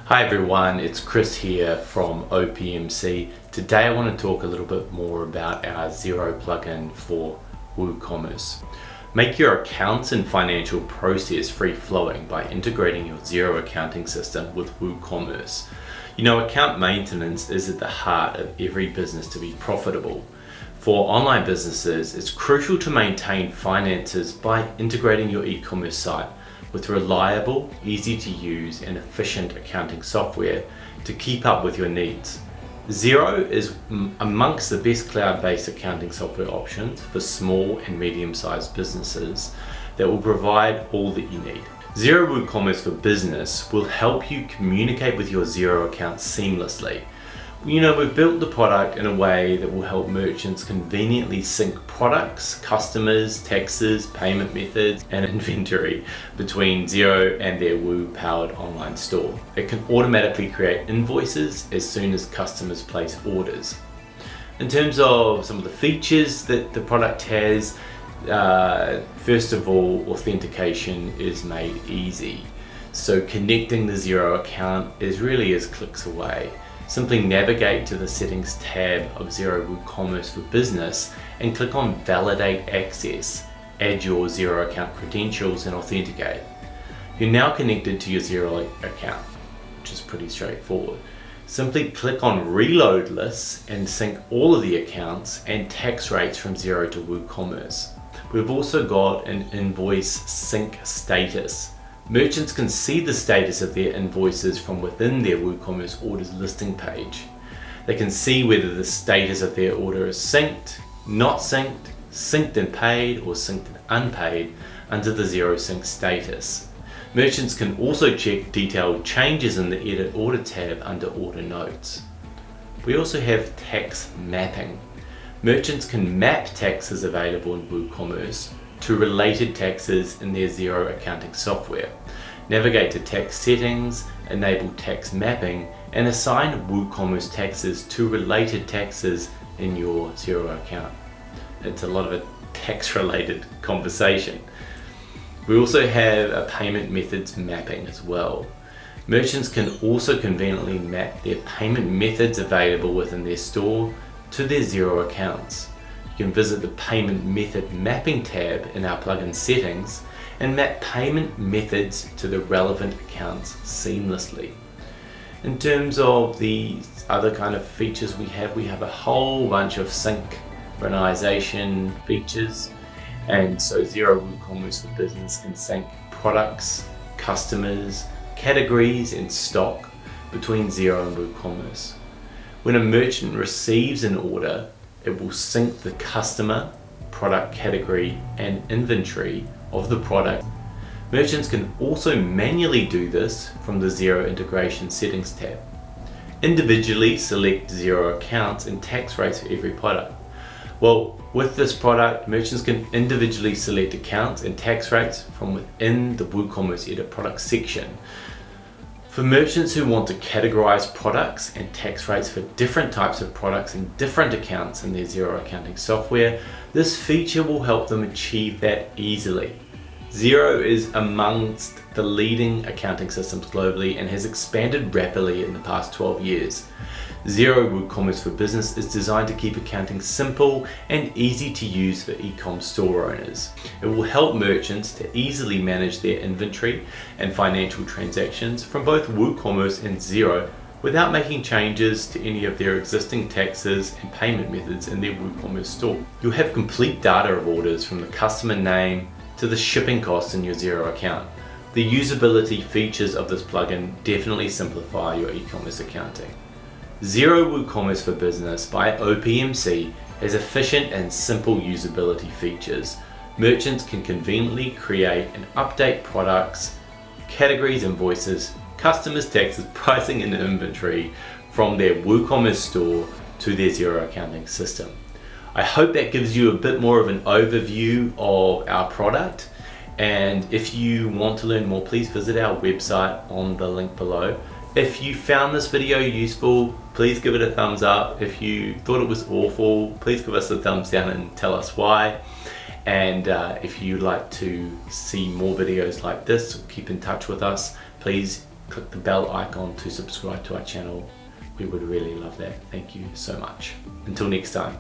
Hi everyone, it's Chris here from OPMC. Today I want to talk a little bit more about our Xero plugin for WooCommerce. Make your accounts and financial process free-flowing by integrating your Xero accounting system with WooCommerce. You know, account maintenance is at the heart of every business to be profitable. For online businesses, it's crucial to maintain finances by integrating your e-commerce site with reliable, easy to use and efficient accounting software to keep up with your needs. Xero is amongst the best cloud-based accounting software options for small and medium-sized businesses that will provide all that you need. Xero WooCommerce for Business will help you communicate with your Xero account seamlessly. You know, we've built the product in a way that will help merchants conveniently sync products, customers, taxes, payment methods, and inventory between Xero and their Woo-powered online store. It can automatically create invoices as soon as customers place orders. In terms of some of the features that the product has, first of all, authentication is made easy. So connecting the Xero account is clicks away. Simply navigate to the Settings tab of Xero WooCommerce for Business and click on Validate Access. Add your Xero account credentials and authenticate. You're now connected to your Xero account, which is pretty straightforward. Simply click on Reload Lists and sync all of the accounts and tax rates from Xero to WooCommerce. We've also got an invoice sync status. Merchants can see the status of their invoices from within their WooCommerce orders listing page. They can see whether the status of their order is synced, not synced, synced and paid, or synced and unpaid under the Xero Sync status. Merchants can also check detailed changes in the Edit Order tab under Order Notes. We also have tax mapping. Merchants can map taxes available in WooCommerce to related taxes in their Xero accounting software. Navigate to tax settings, enable tax mapping, and assign WooCommerce taxes to related taxes in your Xero account. It's a lot of a tax-related conversation. We also have a payment methods mapping as well. Merchants can also conveniently map their payment methods available within their store to their Xero accounts. You can visit the Payment Method Mapping tab in our plugin settings and map payment methods to the relevant accounts seamlessly. In terms of the other kind of features we have a whole bunch of synchronization features. And so Xero WooCommerce for Business can sync products, customers, categories, and stock between Xero and WooCommerce. When a merchant receives an order, it will sync the customer, product category, and inventory of the product. Merchants can also manually do this from the Xero Integration Settings tab. Individually select Xero accounts and tax rates for every product. Well, with this product, merchants can individually select accounts and tax rates from within the WooCommerce Edit Product section. For merchants who want to categorize products and tax rates for different types of products and different accounts in their Xero accounting software, this feature will help them achieve that easily. Xero is amongst the leading accounting systems globally and has expanded rapidly in the past 12 years. Xero WooCommerce for Business is designed to keep accounting simple and easy to use for e-com store owners. It will help merchants to easily manage their inventory and financial transactions from both WooCommerce and Xero without making changes to any of their existing taxes and payment methods in their WooCommerce store. You'll have complete data of orders from the customer name to the shipping costs in your Xero account. The usability features of this plugin definitely simplify your e-commerce accounting. Xero WooCommerce for Business by OPMC has efficient and simple usability features. Merchants can conveniently create and update products, categories, invoices, customers, taxes, pricing, and inventory from their WooCommerce store to their Xero accounting system. I hope that gives you a bit more of an overview of our product. And if you want to learn more, please visit our website on the link below. If you found this video useful, please give it a thumbs up. If you thought it was awful, please give us a thumbs down and tell us why. And if you'd like to see more videos like this, keep in touch with us. Please click the bell icon to subscribe to our channel. We would really love that. Thank you so much. Until next time.